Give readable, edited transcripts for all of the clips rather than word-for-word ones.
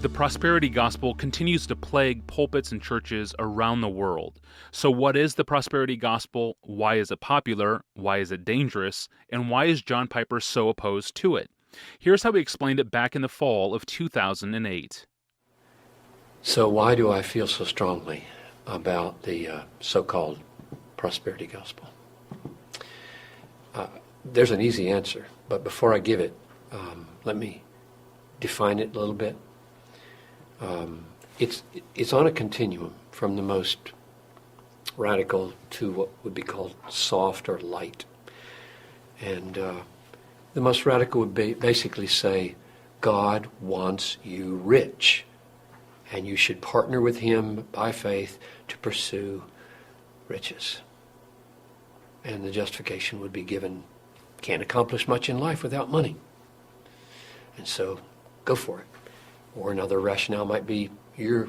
The prosperity gospel continues to plague pulpits and churches around the world. So what is the prosperity gospel? Why is it popular? Why is it dangerous? And why is John Piper so opposed to it? Here's how he explained it back in the fall of 2008. So why do I feel so strongly about the so-called prosperity gospel? There's an easy answer, but before I give it, let me define it a little bit. It's on a continuum from the most radical to what would be called soft or light. And the most radical would be basically say, God wants you rich, and you should partner with him by faith to pursue riches. And the justification would be given, can't accomplish much in life without money. And so, go for it. Or another rationale might be, you're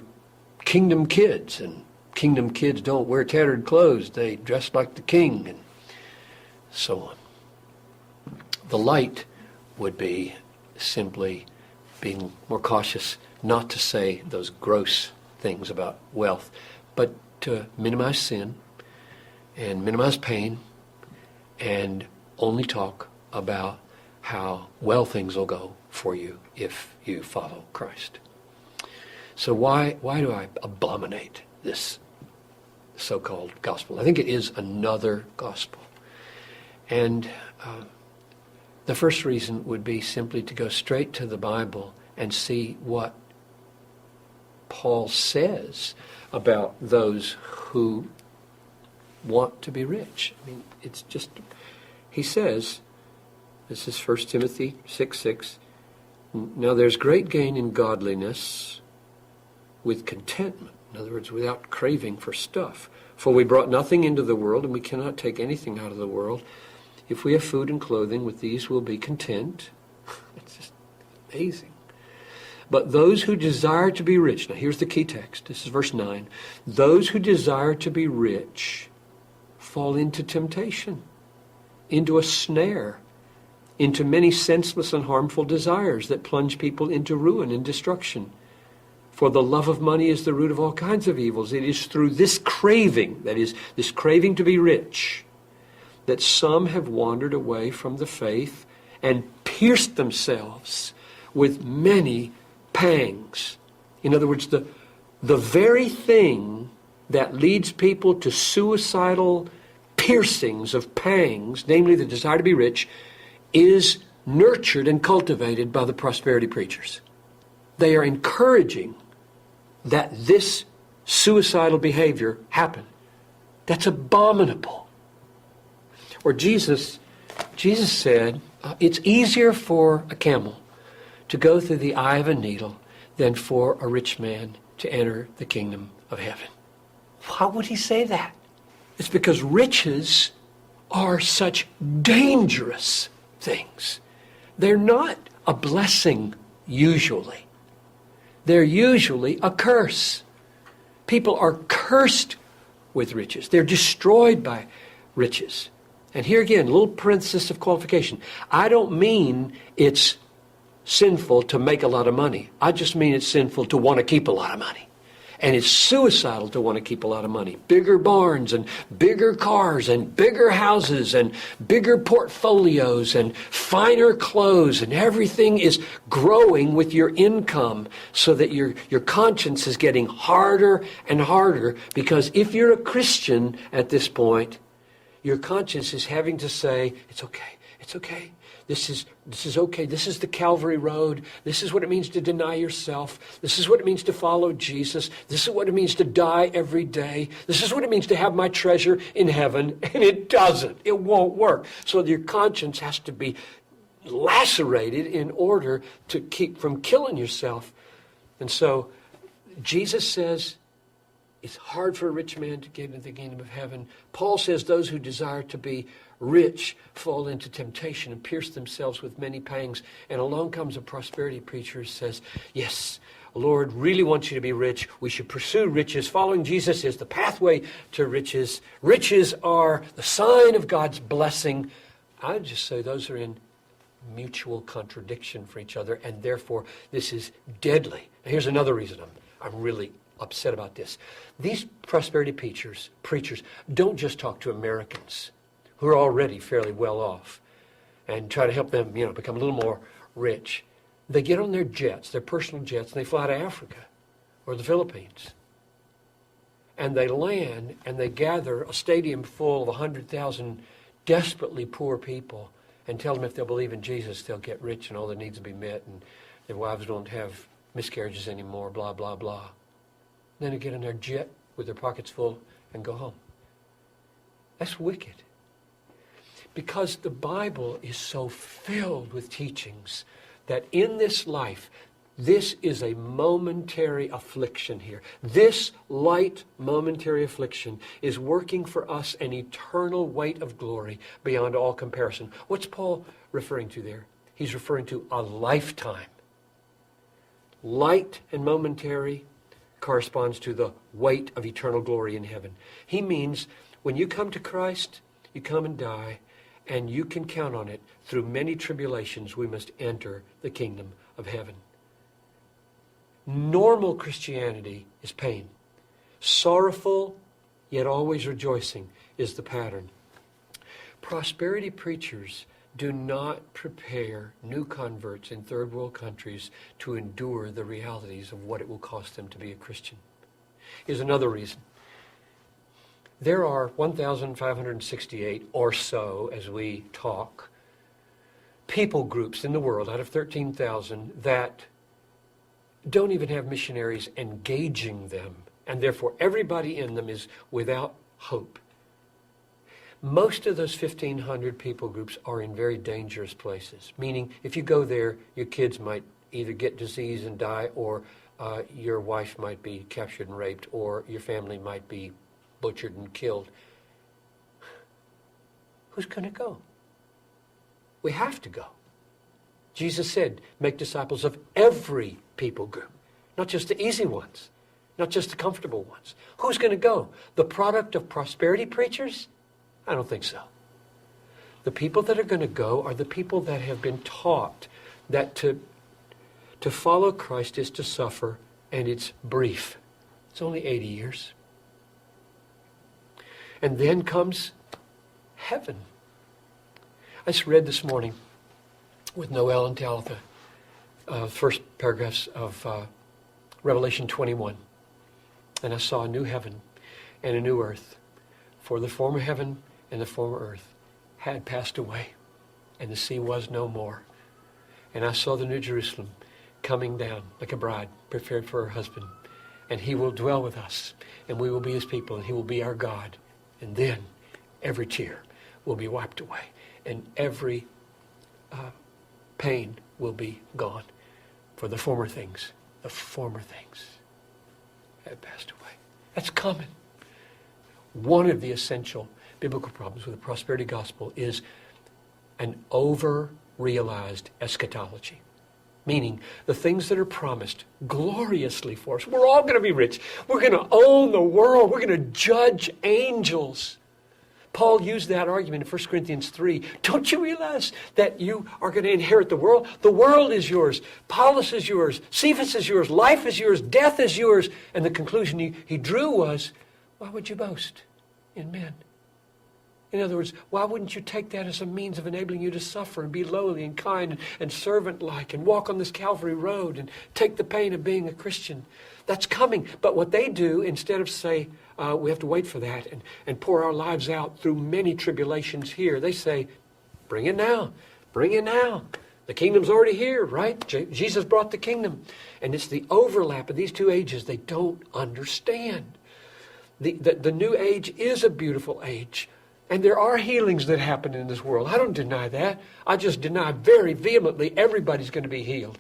kingdom kids, and kingdom kids don't wear tattered clothes. They dress like the king, and so on. The light would be simply being more cautious not to say those gross things about wealth, but to minimize sin and minimize pain and only talk about how well things will go for you if you follow Christ. So why do I abominate this so-called gospel? I think it is another gospel. And the first reason would be simply to go straight to the Bible and see what Paul says about those who want to be rich. I mean, it's just, he says, this is 1 Timothy 6:6. Now there's great gain in godliness with contentment. In other words, without craving for stuff. For we brought nothing into the world, and we cannot take anything out of the world. If we have food and clothing, with these we'll be content. It's just amazing. But those who desire to be rich, now here's the key text. This is verse 9. Those who desire to be rich fall into temptation, into a snare, into many senseless and harmful desires that plunge people into ruin and destruction. For the love of money is the root of all kinds of evils. It is through this craving, that is, this craving to be rich, that some have wandered away from the faith and pierced themselves with many pangs. In other words, the very thing that leads people to suicidal piercings of pangs, namely the desire to be rich, is nurtured and cultivated by the prosperity preachers. They are encouraging that this suicidal behavior happen. That's abominable. Or Jesus said, it's easier for a camel to go through the eye of a needle than for a rich man to enter the kingdom of heaven. Why would he say that? It's because riches are such dangerous things. They're not a blessing usually. They're usually a curse. People are cursed with riches. They're destroyed by riches. And here again, a little parenthesis of qualification. I don't mean it's sinful to make a lot of money. I just mean it's sinful to want to keep a lot of money. And it's suicidal to want to keep a lot of money. Bigger barns and bigger cars and bigger houses and bigger portfolios and finer clothes, and everything is growing with your income so that your conscience is getting harder and harder, because if you're a Christian at this point, your conscience is having to say, it's okay, it's okay. This is okay. This is the Calvary Road. This is what it means to deny yourself. This is what it means to follow Jesus. This is what it means to die every day. This is what it means to have my treasure in heaven. And it doesn't. It won't work. So your conscience has to be lacerated in order to keep from killing yourself. And so Jesus says it's hard for a rich man to get into the kingdom of heaven. Paul says those who desire to be rich fall into temptation and pierce themselves with many pangs. And along comes a prosperity preacher who says, yes, the Lord really wants you to be rich. We should pursue riches. Following Jesus is the pathway to riches. Riches are the sign of God's blessing. I'd just say those are in mutual contradiction for each other, and therefore this is deadly Here's another reason I'm really upset about this. These prosperity preachers don't just talk to Americans who are already fairly well off and try to help them, become a little more rich. They get on their jets, their personal jets, and they fly to Africa or the Philippines. And they land and they gather a stadium full of 100,000 desperately poor people and tell them if they'll believe in Jesus, they'll get rich and all their needs will be met and their wives don't have miscarriages anymore, blah, blah, blah. Then they get in their jet with their pockets full and go home. That's wicked. Because the Bible is so filled with teachings that in this life, this is a momentary affliction here. This light momentary affliction is working for us an eternal weight of glory beyond all comparison. What's Paul referring to there? He's referring to a lifetime. Light and momentary corresponds to the weight of eternal glory in heaven. He means when you come to Christ, you come and die, and you can count on it. Through many tribulations, we must enter the kingdom of heaven. Normal Christianity is pain. Sorrowful, yet always rejoicing, is the pattern. Prosperity preachers do not prepare new converts in third world countries to endure the realities of what it will cost them to be a Christian. Here's another reason. There are 1,568 or so, as we talk, people groups in the world out of 13,000 that don't even have missionaries engaging them, and therefore everybody in them is without hope. Most of those 1,500 people groups are in very dangerous places, meaning if you go there, your kids might either get disease and die, or your wife might be captured and raped, or your family might be butchered and killed. Who's going to go? We have to go. Jesus said, make disciples of every people group, not just the easy ones, not just the comfortable ones. Who's going to go? The product of prosperity preachers? I don't think so. The people that are going to go are the people that have been taught that to follow Christ is to suffer, and it's brief. It's only 80 years. And then comes heaven. I just read this morning with Noel and Talitha, first paragraphs of Revelation 21. And I saw a new heaven and a new earth. For the former heaven and the former earth had passed away, and the sea was no more. And I saw the new Jerusalem coming down like a bride prepared for her husband. And he will dwell with us, and we will be his people, and he will be our God. And then every tear will be wiped away, and every pain will be gone. For the former things have passed away. That's common. One of the essential biblical problems with the prosperity gospel is an over-realized eschatology. Meaning the things that are promised gloriously for us. We're all going to be rich. We're going to own the world. We're going to judge angels. Paul used that argument in 1 Corinthians 3. Don't you realize that you are going to inherit the world? The world is yours. Paulus is yours. Cephas is yours. Life is yours. Death is yours. And the conclusion he drew was, why would you boast in men? In other words, why wouldn't you take that as a means of enabling you to suffer and be lowly and kind and servant-like and walk on this Calvary road and take the pain of being a Christian? That's coming. But what they do, instead of say, we have to wait for that and pour our lives out through many tribulations here, they say, bring it now. Bring it now. The kingdom's already here, right? Jesus brought the kingdom. And it's the overlap of these two ages they don't understand. The new age is a beautiful age. And there are healings that happen in this world. I don't deny that. I just deny very vehemently everybody's going to be healed.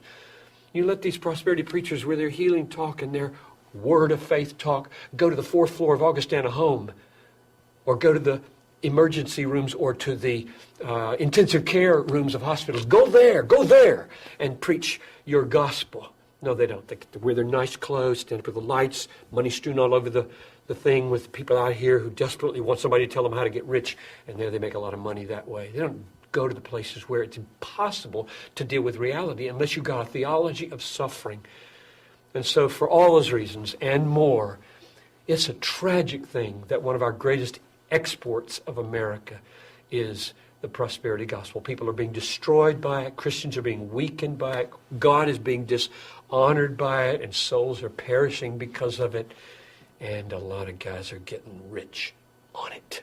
You let these prosperity preachers with their healing talk and their word of faith talk go to the 4th floor of Augustana Home, or go to the emergency rooms or to the intensive care rooms of hospitals. Go there and preach your gospel. No, they don't. They wear their nice clothes, stand up with the lights, money strewn all over the thing, with people out here who desperately want somebody to tell them how to get rich, and there they make a lot of money that way. They don't go to the places where it's impossible to deal with reality unless you've got a theology of suffering. And so for all those reasons and more, it's a tragic thing that one of our greatest exports of America is the prosperity gospel. People are being destroyed by it. Christians are being weakened by it. God is being dishonored by it, and souls are perishing because of it. And a lot of guys are getting rich on it.